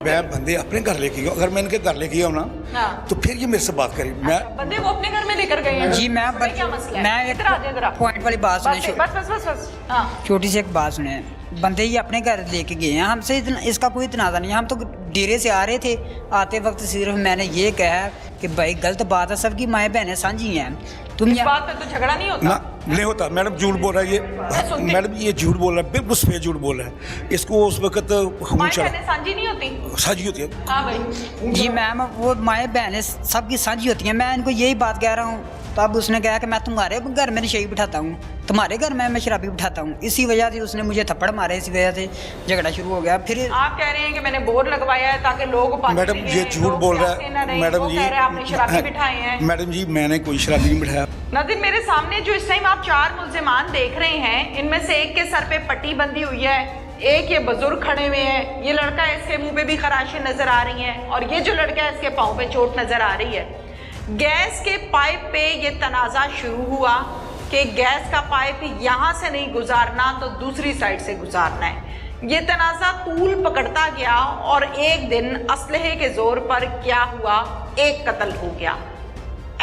मैं बंदे अपने घर लेके गया, अगर मैं इनके घर लेके गया हूँ ना तो फिर ये मेरे से बात करी। मैं बंदे वो अपने घर में लेकर गए हैं जी मैं क्या मसला है? मैं इधर आ जाओ, इधर आ। पॉइंट वाली बात बस सुने, बस बस बस बस हाँ छोटी सी एक बात सुने। बंदे ही अपने घर लेके गए हैं, हमसे इसका कोई तनाज़ा नहीं है। हम तो डेरे से आ रहे थे, आते वक्त सिर्फ मैंने ये कहा कि भाई गलत बात है, सबकी माएँ बहनें साझी हैं, तुम इस बात पे तो झगड़ा नहीं होता ना नहीं होता। मैडम झूठ बोल रहा है ये, मैडम ये झूठ बोल रहा है, बिल्कुल सफेद झूठ बोल रहा है। इसको उस वक्त खून माएँ चढ़ा बहनें साझी नहीं होती। साझी होती है। हाँ भाई जी मैम, वो माएँ बहनें सबकी साझी होती हैं। मैं इनको यही बात कह रहा हूँ, तो अब उसने कहा कि मैं तुम्हारे घर में नशेई बिठाता हूँ, तुम्हारे घर में मैं शराबी बिठाता हूँ। इसी वजह से उसने मुझे थप्पड़ मारे, इसी वजह से झगड़ा शुरू हो गया। फिर आप कह रहे हैं कि मैंने बोर्ड लगवाया है ताकि लोग पानी मैडम पिएं, ये झूठ लोग बोल रहा प्यासे ना है। रहें, मैडम वो जी कह रहे हैं आपने शराबी बिठाए हैं। मैडम जी मैंने कोई शराबी नहीं बिठाया। नाज़रीन, मेरे सामने जो इस टाइम आप 4 मुल्जिमान देख रहे हैं, इनमें से एक के सर पे पट्टी बंधी हुई है, एक ये बुजुर्ग खड़े हुए हैं, ये लड़का है इसके मुंह पे भी खराशें नजर आ रही हैं, और ये जो लड़का है इसके पाँव पे चोट नजर आ रही है। गैस के पाइप पे ये तनाज़ा शुरू हुआ कि गैस का पाइप यहाँ से नहीं गुजारना तो दूसरी साइड से गुजारना है। ये तनाज़ा तूल पकड़ता गया और एक दिन असलहे के जोर पर क्या हुआ, एक कत्ल हो गया।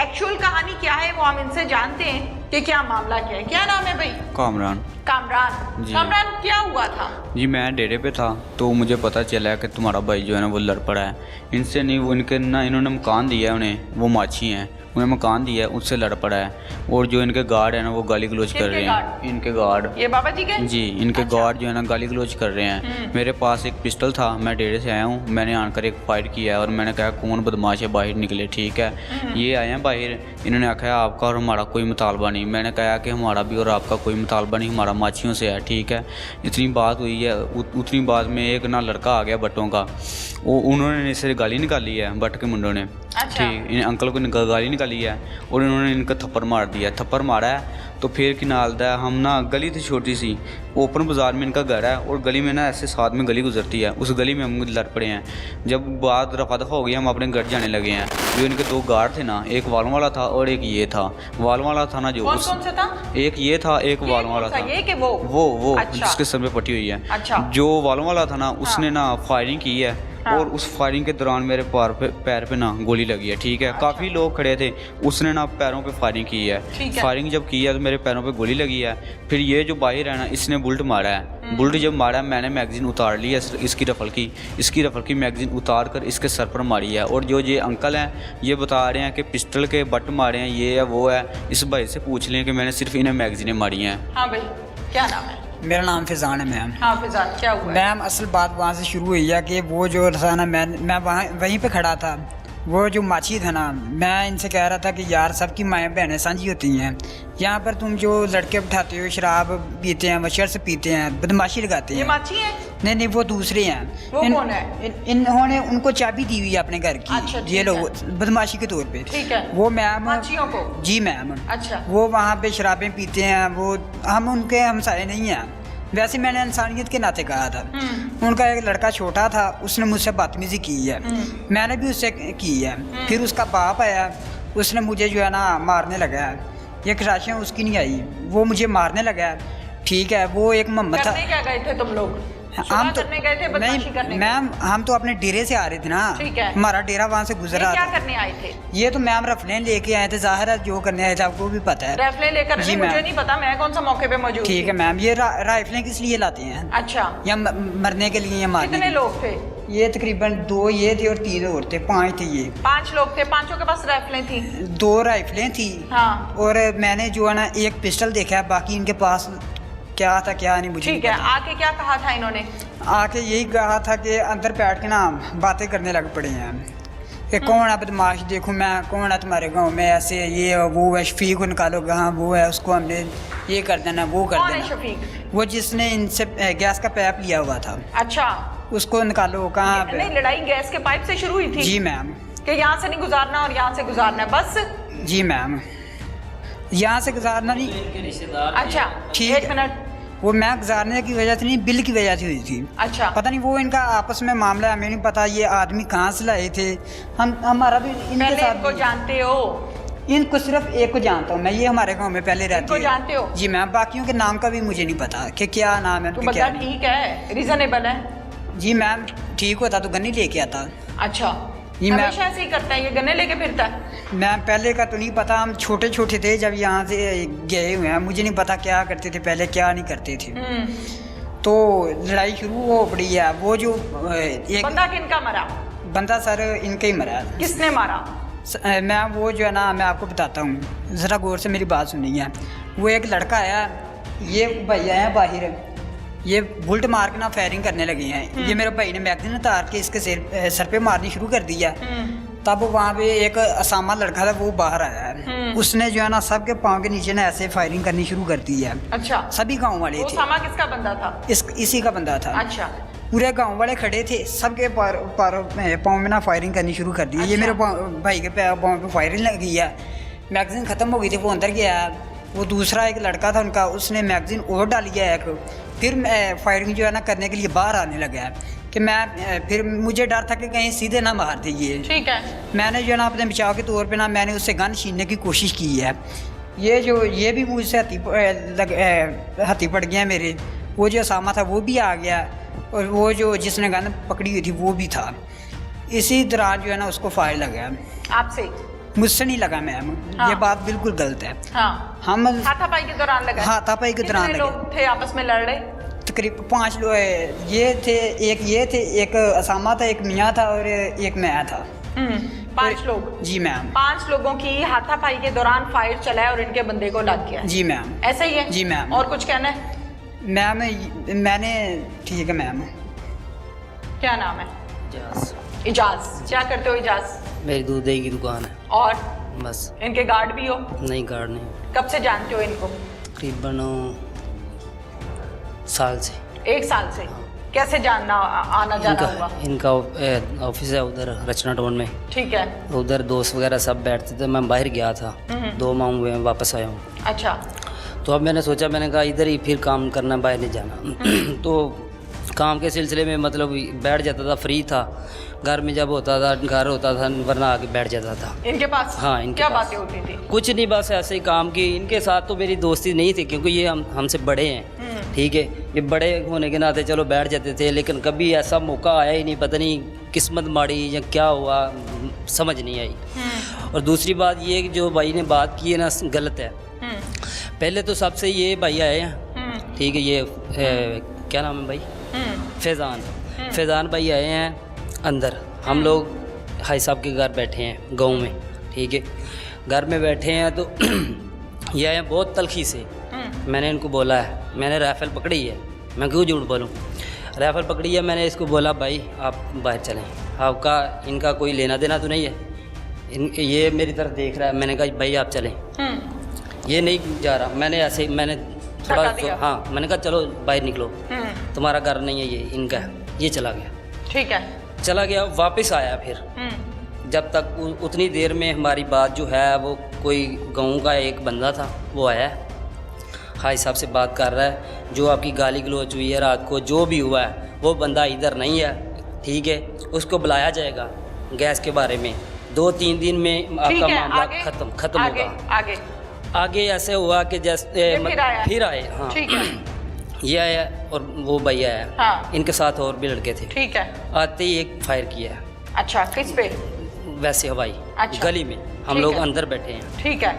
एक्चुअल कहानी क्या है वो हम इनसे जानते हैं कि क्या मामला क्या है। क्या नाम है भाई? कामरान कामरान। जी। कामरान क्या हुआ था? जी मैं डेरे पे था तो मुझे पता चला कि तुम्हारा भाई जो है ना वो लड़ पड़ा है। इनसे नहीं, वो इनके ना इन्होंने मकान दिया है उन्हें, वो माछी हैं, उन्हें मकान दिया है, उससे लड़ पड़ा है। और जो इनके गार्ड है ना वो गाली गलौज कर रहे हैं। इनके गार्ड ये बाबा जी के? जी इनके अच्छा। गार्ड जो है ना गाली गलौज कर रहे हैं। मेरे पास एक पिस्टल था, मैं डेरे से आया हूँ, मैंने आकर एक फायर किया है और मैंने कहा कौन बदमाश है बाहर निकले। ठीक है, ये आए हैं बाहर, इन्होंने आखा आपका और हमारा कोई मुतालबा नहीं। मैंने कहा कि हमारा भी और आपका कोई मुतालबा नहीं, हमारा माछियों से है। ठीक है, इतनी बात हुई है। उतनी बात में एक ना लड़का आ गया बट्टों का, वो उन्होंने इससे गाली निकाली है, बट के मुंडों ने। अच्छा। ठीक, इन अंकल को गाली निकाली है और इन्होंने इनका थप्पड़ मार दिया। थप्पड़ मारा है तो फिर कि नालदा है, हम ना गली थी छोटी सी, ओपन बाज़ार में इनका घर है और गली में ना ऐसे साथ में गली गुजरती है, उस गली में हम लड़ पड़े हैं। जब बात रफा दफा हो गई हम अपने घर जाने लगे हैं। जो इनके 2 गार्ड थे ना, एक वालों वाला था और एक ये था। वालों वाला था ना जो कौन कौन सा था? एक ये था, एक ये वालों वाला कौन सा? था। ये कि वो? अच्छा। जिसके सर पे पट्टी हुई है। अच्छा। जो वालों वाला था ना उसने ना फायरिंग की है। हाँ। और उस फायरिंग के दौरान मेरे पैर पे ना गोली लगी है। ठीक है, अच्छा। काफ़ी लोग खड़े थे, उसने ना पैरों पे फायरिंग की है। ठीक है। फायरिंग जब की है तो मेरे पैरों पे गोली लगी है। फिर ये जो बाहर है ना, इसने बुलेट मारा है। बुलेट जब मारा है मैंने मैगजीन उतार ली है इसकी रफल की मैगजीन उतार कर इसके सर पर मारी है। और जो ये अंकल हैं ये बता रहे हैं कि पिस्टल के बट मारे हैं, ये है वो है। इस भाई से पूछ लें कि मैंने सिर्फ इन्हें मैगजीनें मारी हैं। हाँ भाई, क्या नाम है? मेरा नाम फिजान है मैम। हाँ फिजान, क्या हुआ? मैम असल बात वहाँ से शुरू हुई है कि वो जो था ना, मैं वहाँ वहीं पे खड़ा था। वो जो माछी था ना, मैं इनसे कह रहा था कि यार सबकी माएँ बहनें साझी होती हैं, यहाँ पर तुम जो लड़के बिठाते हो, शराब पीते हैं, मशर से पीते हैं, बदमाशी लगाते ये हैं। माछी है? नहीं वो दूसरे हैं। वो कौन है? इन्होंने उनको चाबी दी हुई है अपने घर की। अच्छा, ठीक ये लोग है। बदमाशी के तौर पे। ठीक है। वो मैम माछियों को? जी मैम। अच्छा। वो वहाँ पे शराबें पीते हैं, वो हम उनके हमसाए नहीं हैं। वैसे मैंने इंसानियत के नाते कहा था। उनका एक लड़का छोटा था, उसने मुझसे बदतमीजी की है, मैंने भी उससे की है। फिर उसका बाप आया, उसने मुझे जो है ना मारने लगा है। ये खराशें उसकी नहीं आई, वो मुझे मारने लगा है। ठीक है, वो एक मोहम्मद था। करने क्या गए थे तुम लोग? हम तो करने गए थे, बदमाशी करने नहीं गए? मैम, हम तो अपने डेरे से आ रहे थे ना। ठीक है। हमारा डेरा वहाँ से ये गुजरा क्या था। करने आए थे? ये तो मैम रफलें लेके आए थे, जाहिर है जो करने आए थे आपको भी पता है। राइफलें लेकर? जी नहीं, मुझे मैम। नहीं पता, मैं कौन सा मौके पे मौजूद ठीक है मैम, ये राइफलें किस लिए लाते हैं? अच्छा। या मरने के लिए या मारने कितने के लोग थे? लिए? ये तकरीबन 2 ये थे और 3 और थे, 5 थे ये। 5 लोग थे, 5 के पास राइफलें थी? 2 राइफलें थी। हाँ। और मैंने जो है ना एक पिस्टल देखा है, बाकी इनके पास क्या था क्या नहीं मुझे ठीक नहीं है, पता। आके क्या कहा था इन्होंने? आके यही कहा था कि अंदर बैठ के ना बातें करने लग पड़े हैं कि कौन है बदमाश, देखो मैं कौन है तुम्हारे गांव में, ऐसे ये है, वो है, शफीक को निकालो, हाँ वो है, उसको हमने ये कर देना वो कर कौन है देना। शफीक? वो जिसने इनसे गैस का पैप लिया हुआ था, अच्छा। उसको निकालो। कहाँ पे? नहीं, लड़ाई गैस के पाइप से शुरू हुई थी? जी मैम। कि यहाँ से नहीं गुजारना और यहाँ से गुजारना है बस? जी मैम, यहाँ से गुजारना नहीं। अच्छा, ठीक एक है। मिनट। वो मैं गुजारने की वजह से नहीं, बिल की वजह से हुई थी। अच्छा। पता नहीं वो इनका आपस में मामला है, हमें नहीं पता ये आदमी कहाँ से लाए थे। हमारा भी इनके पहले साथ इनको भी- जानते हो? इनको सिर्फ एक को जानता हूँ मैं, ये हमारे गांव में पहले रहती इनको है। जानते हो? जी मैम, बाकियों के नाम का भी मुझे नहीं पता कि क्या नाम है तो उनके, बंदा क्या ठीक है, रीजनेबल है? जी मैम, ठीक होता तो गन्नी लेके आता। अच्छा, जी, मैं- हमेशा ऐसे ही करता है, ये गन्ने लेके फिरता है? मैम पहले का तो नहीं पता, हम छोटे छोटे थे जब यहाँ से गए हुए हैं, मुझे नहीं पता क्या करते थे पहले, क्या नहीं करते थे। तो लड़ाई शुरू हो पड़ी है। वो जो एक बंदा किनका मरा? बंदा सर इनका ही मरा। किसने मारा? मैम वो जो है ना, मैं आपको बताता हूँ, ज़रा गौर से मेरी बात सुनिए। वो एक लड़का आया, ये भैया हैं बाहर, ये बुलट मार के ना फायरिंग करने लगे हैं। ये मेरे भाई ने मैगजीन उतार के इसके सर पे मारनी शुरू कर दिया। तब वहाँ पे एक असामा लड़का था, वो बाहर आया है। उसने जो है ना सबके पाँव के नीचे ना ऐसे फायरिंग करनी शुरू कर दी है। अच्छा, सभी गाँव वाले वो थे। सामा किसका बंदा था? इसी का बंदा था। अच्छा, पूरे गांव वाले खड़े थे, सबके पाँव में ना फायरिंग करनी शुरू कर दी। ये अच्छा। मेरे भाई के पाँव पे फायरिंग लग गई है। मैगजीन ख़त्म हो गई थी, वो अंदर गया। वो दूसरा एक लड़का था उनका, उसने मैगजीन और डाली है एक। फिर फायरिंग जो है ना करने के लिए बाहर आने लगा है कि मैं, फिर मुझे डर था कि कहीं सीधे ना मार दे ये। ठीक है। मैंने जो है ना अपने बचाव के तौर पे ना मैंने उससे गन छीनने की कोशिश की है। ये भी मुझसे हथी पड़ गया मेरे। वो जो सामा था वो भी आ गया, और वो जो जिसने गन पकड़ी हुई थी वो भी था। इसी दौरान जो है ना उसको फायर लगा। आपसे? मुझसे नहीं लगा मैम, हाँ। ये बात बिल्कुल गलत है। हाँ, हम हाथापाई के दौरान लगा? हाथापाई के दौरान कितने लगे। लोग थे आपस में लड़ रहे? तकरीबन 5 लोग ये थे, एक असामा था, एक मियाँ था और एक मैं था। 5 लोग? जी मैम। 5 लोगों की हाथापाई के दौरान फायर चला है और इनके बंदे को लग गया? जी मैम। ऐसा ही है? जी मैम। और कुछ कहना है? मैम मैंने, ठीक है मैम। क्या नाम है? इजाज़। इजाज। क्या करते हो इजाज? मेरी दूध दही की दुकान है। और बस। इनके गार्ड भी हो? नहीं, गार्ड नहीं। कब से जानते हो इनको? तकरीबन साल से। 1 साल से? कैसे जानना, आना जाना हुआ? इनका ऑफिस है उधर रचना टाउन में। ठीक है। उधर दोस्त वगैरह सब बैठते थे। मैं बाहर गया था, 2 माह हुए हैं, वापस आया हूँ। अच्छा। तो अब मैंने सोचा, मैंने कहा इधर ही फिर काम करना, बाहर नहीं जाना। तो काम के सिलसिले में मतलब बैठ जाता था, फ्री था। घर में जब होता था, घर होता था, वरना आके बैठ जाता था इनके पास? हाँ, इनके क्या पास। बातें होती थी? कुछ नहीं, बस ऐसे ही काम की। इनके साथ तो मेरी दोस्ती नहीं थी क्योंकि ये हमसे बड़े हैं। ठीक है, ये बड़े होने के नाते चलो बैठ जाते थे, लेकिन कभी ऐसा मौका आया ही नहीं। पता नहीं किस्मत माड़ी या क्या हुआ, समझ नहीं आई। और दूसरी बात ये कि जो भाई ने बात की है ना, गलत है। पहले तो सबसे ये भाई आए हैं, ठीक है, ये क्या नाम है भाई? फैज़ान भाई आए हैं अंदर। हम लोग भाई साहब के घर बैठे हैं गांव में, ठीक है। घर में बैठे हैं तो ये आए हैं बहुत तलखी से। मैंने इनको बोला है, मैंने राइफल पकड़ी है, मैं क्यों झूठ बोलूँ। राइफल पकड़ी है, मैंने इसको बोला भाई आप बाहर चलें, आपका इनका कोई लेना देना तो नहीं है। ये मेरी तरफ देख रहा है, मैंने कहा भाई आप चलें। ये नहीं जा रहा। मैंने ऐसे थोड़ा हाँ, मैंने कहा चलो बाहर निकलो, तुम्हारा घर नहीं है, ये इनका है। ये चला गया। ठीक है, चला गया। वापस आया फिर। जब तक उतनी देर में हमारी बात जो है, वो कोई गाँव का एक बंदा था, वो आया भाई साहब से बात कर रहा है, जो आपकी गाली गलौज हुई है रात को, जो भी हुआ है, वो बंदा इधर नहीं है, ठीक है, उसको बुलाया जाएगा गैस के बारे में। 2-3 दिन में आपका मामला खत्म होगा। आगे ऐसे हुआ कि जैसे फिर आए। हाँ, ठीक है। ये आया और वो भैया आया। हाँ। इनके साथ और भी लड़के थे। ठीक है। आते ही एक फायर किया। अच्छा, किस पे? वैसे हवाई। अच्छा। गली में हम लोग अंदर बैठे हैं। ठीक है।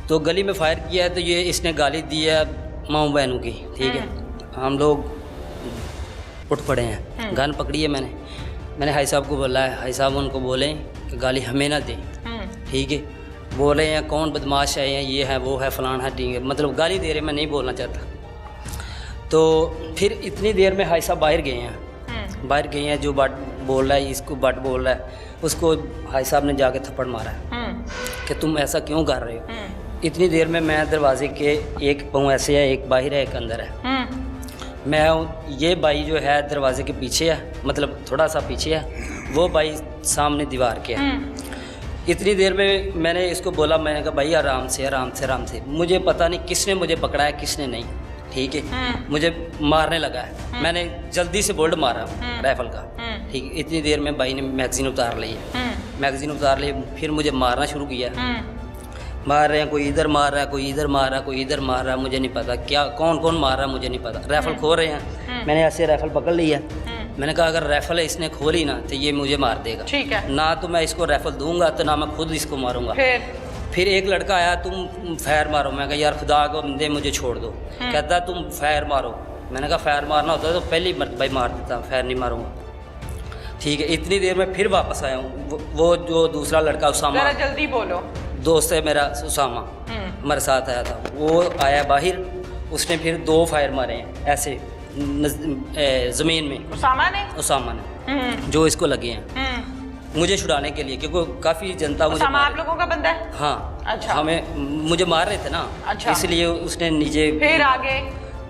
तो गली में फायर किया है, तो ये इसने गाली दी है माऊ बहनों की, ठीक है। हम लोग उठ पड़े हैं, गन पकड़ी है। मैंने भाई साहब को बोला है, भाई साहब उनको बोलें कि गाली हमें ना दें, ठीक है। बोल रहे हैं कौन बदमाश है, ये है वो है फलाना है, ठीक है, मतलब गाली दे रहे, मैं नहीं बोलना चाहता। तो फिर इतनी देर में भाई साहब बाहर गए हैं। जो बट बोल रहा है, इसको बट बोल रहा है, उसको भाई साहब ने जाके थप्पड़ मारा है कि तुम ऐसा क्यों कर रहे हो। इतनी देर में मैं दरवाजे के एक पाँव ऐसे है, एक बाहर है, एक अंदर है। मैं ये भाई जो है दरवाजे के पीछे है, मतलब थोड़ा सा पीछे है, वो भाई सामने दीवार के है। इतनी देर में मैंने इसको बोला, मैंने कहा भाई आराम से। मुझे पता नहीं किसने मुझे पकड़ा है, किसने नहीं, ठीक है। मुझे मारने लगा है, मैंने जल्दी से बोल्ट मारा राइफल का, ठीक है। इतनी देर में भाई ने मैगजीन उतार ली है। फिर मुझे मारना शुरू किया। मार रहे हैं, कोई इधर मार रहा है, कोई इधर मार रहा है, मुझे नहीं पता क्या कौन मार रहा है, मुझे नहीं पता। राइफल खो रहे हैं, मैंने ऐसे राइफल पकड़ ली है, मैंने कहा अगर राइफल इसने खोली ना तो ये मुझे मार देगा, ठीक है। ना तो मैं इसको राइफल दूंगा तो ना मैं खुद इसको मारूंगा। फिर एक लड़का आया, तुम फायर मारो। मैं कहा यार खुदा को बंदे मुझे छोड़ दो। कहता तुम फायर मारो। मैंने कहा फायर मारना होता तो पहली मरतबा मार देता, फायर नहीं मारूंगा। ठीक है, इतनी देर में फिर वापस आया हूँ। वो जो दूसरा लड़का उसामा, जरा जल्दी बोलो, दोस्त है मेरा उसामा, हमारे साथ आया था, वो आया बाहर। उसने फिर 2 फायर मारे हैं ऐसे ज़मीन में, उसामा ने जो इसको लगे हैं मुझे छुड़ाने के लिए, क्योंकि काफ़ी जनता मुझे आप लोगों का बंदा है। हाँ, अच्छा। हमें मुझे मार रहे थे ना, अच्छा। इसलिए उसने नीचे फिर आगे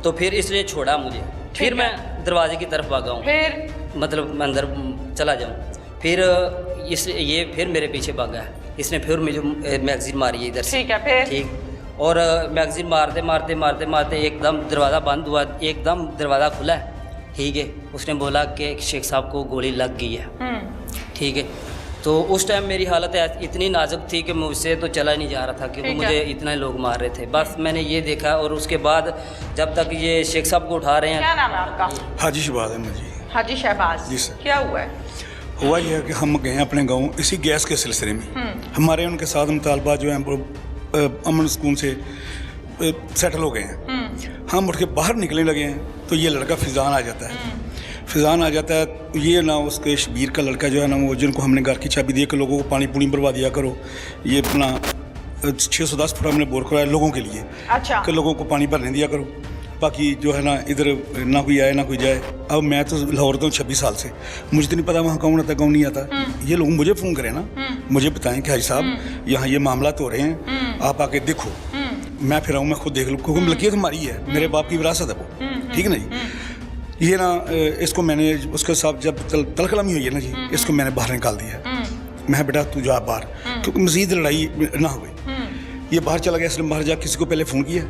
तो फिर इसलिए छोड़ा मुझे। फिर मैं दरवाजे की तरफ भागा हूँ, फिर मतलब मैं अंदर चला जाऊँ। फिर ये फिर मेरे पीछे भागा है। इसने फिर मुझे मैगजीन मारी है इधर से। ठीक है, फिर ठीक, और मैगजीन मारते एकदम दरवाज़ा बंद हुआ, एकदम दरवाज़ा खुला है। ठीक है, उसने बोला कि शेख साहब को गोली लग गई है। ठीक है, तो उस टाइम मेरी हालत इतनी नाजुक थी कि मुझसे तो चला नहीं जा रहा था, क्योंकि मुझे इतने लोग मार रहे थे। बस मैंने ये देखा, और उसके बाद जब तक ये शेख साहब को उठा रहे हैं। क्या नाम है आपका? हाजी शहबाज अहमद जी। हाजी शहबाज जी सर। क्या हुआ है? हुआ यह है कि हम गए अपने गांव इसी गैस के सिलसिले में। हमारे उनके साथ मुतालबा जो है अमन सुकून से सेटल हो गए हैं। हम उठ के बाहर निकलने लगे हैं तो ये लड़का फिजान आ जाता है। फिजान आ जाता है, ये ना उसके शबीर का लड़का जो है ना, वो जिनको हमने घर की चाबी दी कि लोगों को पानी पूनी भरवा दिया करो, ये अपना 610 फुट हमने बोर कराया लोगों के लिए। अच्छा। कि लोगों को पानी भरने दिया करो, बाकी जो है ना इधर ना कोई आए ना कोई जाए। अब मैं तो लाहौर तो 26 साल से, मुझे तो नहीं पता वहाँ कौन आता कौन नहीं आता। ये लोग मुझे फ़ोन करें ना, मुझे बताएं कि हाजी साहब यहाँ ये मामला तो हो रहे हैं, आप आके देखो। मैं फिर आऊँ, मैं खुद देख लूँ, क्योंकि मलकियत हमारी है, मेरे बाप की विरासत है वो। ठीक है ना जी। ये ना इसको मैंने उसके साथ जब तलकलमी हुई है ना जी, इसको मैंने बाहर निकाल दिया। मैं बेटा तू जा बाहर, क्योंकि मज़ीद लड़ाई ना हो गई। ये बाहर चला गया, इसने बाहर जा किसी को पहले फ़ोन किया,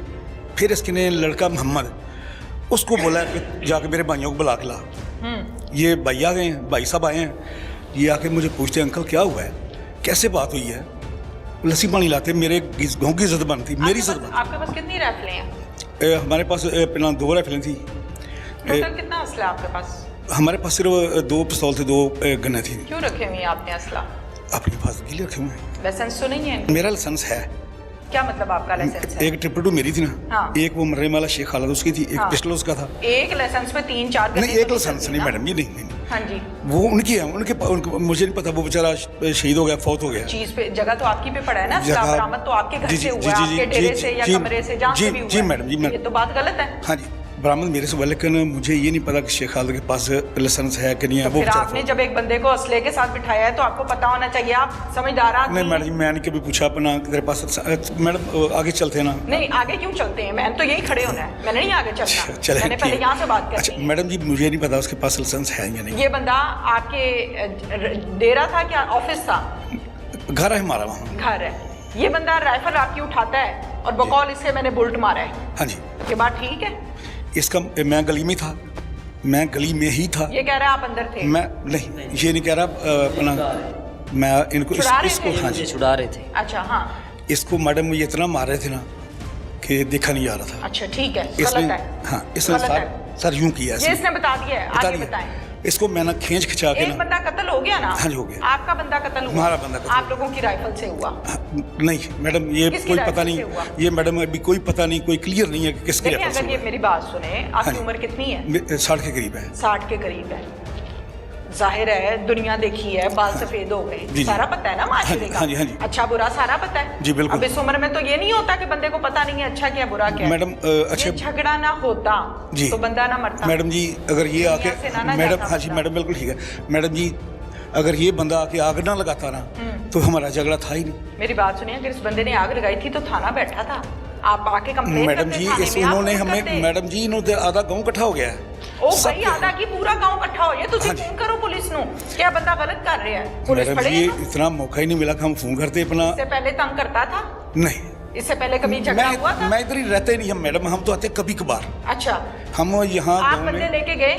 फिर इसके ने लड़का मोहम्मद उसको बोला कि जाके मेरे भाइयों को बुला के ला। ये भाई आ गए हैं, भाई साहब आए हैं। ये आके मुझे पूछते अंकल क्या हुआ है, कैसे बात हुई है। लस्सी पानी लाते, मेरे गाँव की इज्जत बनती, मेरी इज्जत बनती। आपके पास कितनी राइफलें हैं? हमारे पास पहला 2 राइफलें थी। टोटल कितना असला आपके पास? हमारे पास सिर्फ 2 पिस्तौल थे, 2 गन्ने थी। क्यों रखे हुए हैं आपने असला? अपने पास गिले रखे हुए हैं। लाइसेंस तो नहीं है? मेरा लाइसेंस है। क्या मतलब आपका लाइसेंस है? एक 222 मेरी थी ना। हाँ। एक वो मर्रे वाला शेख खालिद उसकी थी, एक पिस्टल उसका था। एक लाइसेंस पे 3-4 नहीं, एक लाइसेंस नहीं मैडम, ये नहीं। हाँ जी, वो उनकी है, उनके मुझे नहीं पता, वो बेचारा शहीद हो गया, फौत हो गया। चीज पे जगह तो आपकी पे पड़ा है ना, असला बरामद तो आपके घर से हुआ है, आपके डेरे से या कमरे से, जहाँ से भी हुआ है। जी मैडम, जी ये तो बात गलत है। हाँ जी, बरामद मेरे से हुआ, लेकिन मुझे ये नहीं पता कि शेख खालिद के पास लाइसेंस है कि नहीं है। तो फिर आपने जब एक बंदे को असले के साथ बिठाया है तो आपको पता होना चाहिए, आप समझदार आदमी। नहीं मैडम जी, मैंने कभी पूछा अपना तेरे पास। मैडम आगे चलते हैं ना। नहीं, आगे क्यों चलते हैं? मैंने तो यही खड़े होना है, मैंने नहीं आगे चलना। चले, मैंने पहले यहाँ से बात अच्छा करनी है। मैडम जी, मुझे नहीं पता उसके पास लाइसेंस है या नहीं। ये बंदा आपके डेरा था क्या ऑफिस था? घर है हमारा वहाँ। घर है। ये बंदा राइफल आपकी उठाता है और बकौल इससे मैंने बुलेट मारा है। हाँ जी। ये बात ठीक है? इसका मैं गली में था, मैं गली में ही था। ये कह रहा है आप अंदर थे? मैं नहीं, ये नहीं कह रहा अपना, मैं इनको इसको हाँ जी छुड़ा रहे थे। अच्छा, हाँ। इसको मैडम ये इतना मार रहे थे ना कि देखा नहीं जा रहा था। अच्छा, ठीक है, इसने गलत है। हाँ, इसने सर यूं किया ये इसने बता दिया है, आगे बताएं। इसको मैंने खींच खिंचा के एक ना। बंदा कत्ल हो गया ना? हाँ जी, हो गया। आपका बंदा कत्ल हुआ? हमारा बंदा कत्ल। आप लोगों की राइफल से हुआ? नहीं मैडम, ये किसकी कोई राइफल पता से नहीं, हुआ? ये मैडम अभी कोई पता नहीं, कोई क्लियर नहीं है कि किसकी देखिए, राइफल से अगर ये हुआ। मेरी बात सुने, आपकी हाँ उम्र कितनी है? 60 के करीब है। 60 के करीब है। जाहिर है दुनिया देखी है, बाल सफेद हो गए, सारा पता है ना माशरे का। हाँ जी, हाँ जी। अच्छा बुरा सारा पता है जी बिल्कुल। अब इस उम्र में तो ये नहीं होता कि बंदे को पता नहीं है अच्छा क्या बुरा क्या है। मैडम अच्छा, ये झगड़ा ना होता जी तो बंदा ना मरता। मैडम जी, अगर ये आके मैडम, हाँ जी मैडम बिल्कुल ठीक है मैडम जी, अगर ये बंदा आके आग ना लगाता ना तो हमारा झगड़ा था ही नहीं। मेरी बात सुनिए, अगर इस बंदे ने आग लगाई थी तो थाना बैठा था, आप आके कंप्लेंट मैडम जी, इस उन्होंने हमें, मैडम जी इन्होंने आधा गांव इकट्ठा हो गया है। ओ भाई, आधा की पूरा गांव इकट्ठा हो गया, तुझे फोन करो पुलिस नु, क्या बंदा गलत कर रहा है? पुलिस मैडम पड़े जी, इतना मौका ही नहीं मिला कि हम फोन करते अपना। इससे पहले तंग करता था? नहीं, इससे पहले कभी झगड़ा हुआ था? मैं इधर ही रहते नहीं हम मैडम, हम तो आते कभी कभार। अच्छा, हम यहाँ आप बंदे लेके गए?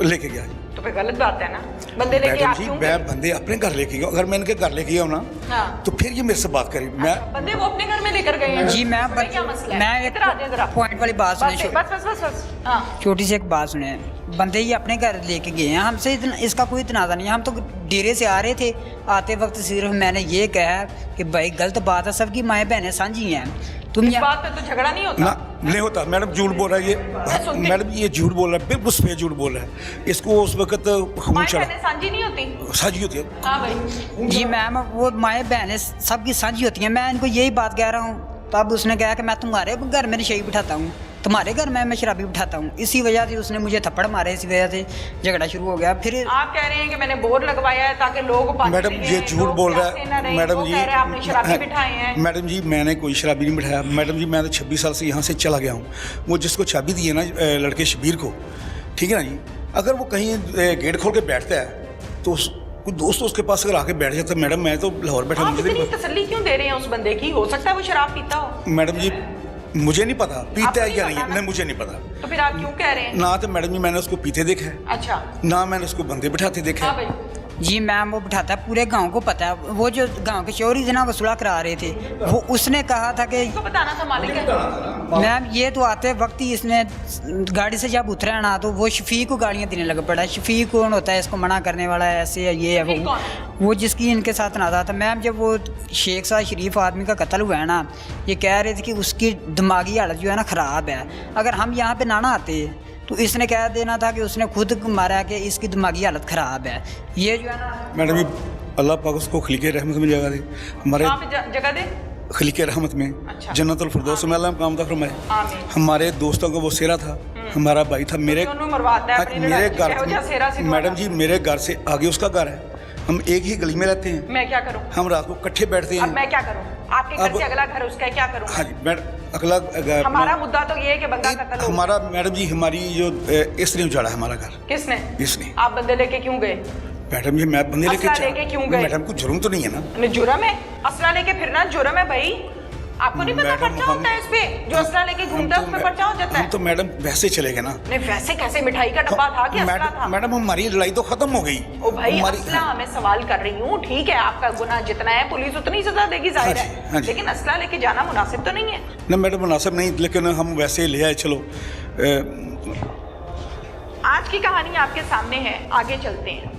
लेके गया तो फिर गलत बात है ना। बंदे लेके मैडम आप जी क्यों मैं गए? बंदे अपने घर लेके गया, अगर मैं इनके घर लेके गया हूं ना हाँ। तो फिर ये मेरे से बात करी। मैं बंदे वो अपने घर में लेकर गए हैं। जी मैं तो भाई क्या मसला है? मैं इधर आ जाए जरा। पॉइंट वाली बात बस सुने, बस बस बस बस हाँ। छोटी सी एक बात सुने। बंदे ही अपने घर लेके गए हैं, हमसे इतना इसका कोई तनाज़ा नहीं है। हम तो डेरे से आ रहे थे, आते वक्त सिर्फ मैंने ये कहा कि भाई गलत बात है, सबकी माएँ बहनें साझी हैं, तुम इस यहाँ बात पे तो झगड़ा नहीं होता। ना नहीं होता मैडम, झूठ बोल रहा है ये सुनती- मैडम, ये झूठ बोल रहा है, बिल्कुल सफेद झूठ बोल रहा है। इसको उस वक्त खून माएँ चढ़ा बहनें साझी नहीं होती। साजी होती है। हाँ भाई। जी मैम वो माएँ बहनें सबकी साझी होती हैं। मैं इनको यही बात कह रहा हूँ, तब उसने कहा कि मैं तुम्हारे घर में नशेई बिठाता हूँ, तुम्हारे घर में मैं शराबी बिठाता हूँ। इसी वजह से उसने मुझे थप्पड़ मारे, इसी वजह से झगड़ा शुरू हो गया। फिर आप कह रहे हैं कि मैंने बोर्ड लगवाया है ताकि लोग पानी मैडम पिएं, ये झूठ लोग बोल रहा प्यासे ना है। रहें। मैडम वो जी कह रहे हैं आपने शराबी बिठाए हैं। मैडम जी मैंने कोई शराबी नहीं बिठाया। मैडम जी मैं तो 26 साल से यहाँ से चला गया हूँ। वो जिसको चाबी दी है ना लड़के शबीर को, ठीक है ना जी, अगर वो कहीं गेट खोल के बैठता है तो कोई दोस्त उसके पास अगर आके बैठ जाता है, मैडम मैं तो लाहौर बैठा आप मुझे इतनी नहीं पता। तसल्ली क्यों दे रहे हैं उस बंदे की? हो सकता है वो शराब पीता हो। मैडम जी मुझे नहीं पता आपको पीता है नहीं या पता नहीं है, ना? नहीं मुझे नहीं पता। तो फिर आप क्यों कह रहे हैं? ना तो मैडम जी मैंने उसको पीते देखा है, अच्छा ना मैंने उसको बंदे बिठाते देखा हाँ है। भाई। जी मैम वो बिठाता है, पूरे गांव को पता है। वो जो गांव के चोरी जना वसूला करा रहे थे, वो उसने कहा था कि इसको बताना था मालिक है। मैम ये तो आते वक्त ही इसने गाड़ी से जब उतरा ना तो वो शफीक को गालियाँ देने लग पड़ा। शफीक कौन होता है इसको मना करने वाला है, ऐसे है ये है शफीक कौन वो जिसकी इनके साथ नाजा था। मैम जब वो शेख साहब शरीफ आदमी का कत्ल हुआ है ना, ये कह रहे थे कि उसकी दिमागी हालत जो है ना ख़राब है, अगर हम यहाँ पे ना आते तो इसने कह देना था कि उसने खुद मारा कि इसकी दिमागी हालत ख़राब है। ये जो है ना मैडम जी अल्लाह पाक उसको खलीके रहमत में जगह दे, हमारे कहाँ पे जगह दे? खलीके रहमत में अच्छा। जन्नतुल फिरदौस में अल्लाह काम था फरमाए। आमीन। हमारे दोस्तों का वो सेरा था, हमारा भाई था। मेरे दोनों मरवाता है अपनी मेरे लड़ाई, क्या वजह सेरा से घर मैडम जी मेरे घर से आगे उसका घर है, हम एक ही गली में रहते हैं। मैं क्या करूं? हम रात को इकट्ठे बैठते अब हैं। मैं क्या करूं? आपके घर अब- से अगला घर उसका है, क्या करूं? हाँ जी मैडम अगला हमारा मुद्दा तो ये है कि बंदा कत्ल हो। हमारा मैडम जी हमारी जो इसने उजाड़ा है हमारा घर, किसने? इसने। आप बंदे लेके क्यों गए? मैडम जी मैं बंदे असला लेके क्यों गए? मैडम को जुर्म तो नहीं है ना? नहीं, जुर्म है। असला लेके फिरना जुर्म है भाई। आपको नहीं पता मैडम, पर्चा होता है इस पे? जो असला लेके घूमता है उस पे पर्चा हो जाता हम है। तो मैडम वैसे चले गए ना। नहीं वैसे कैसे? मिठाई का डब्बा था कि असला था? मैडम हमारी लड़ाई तो खत्म हो गई। ओ भाई हमारी असला मैं सवाल कर रही हूँ, ठीक है आपका गुनाह जितना है पुलिस उतनी सजा देगी जाहिर हाँ जी, हाँ है, जी। लेकिन असला लेके जाना मुनासिब तो नहीं है ना मैडम मुनासिब नहीं, लेकिन हम वैसे ले आए। चलो आज की कहानी आपके सामने है, आगे चलते हैं।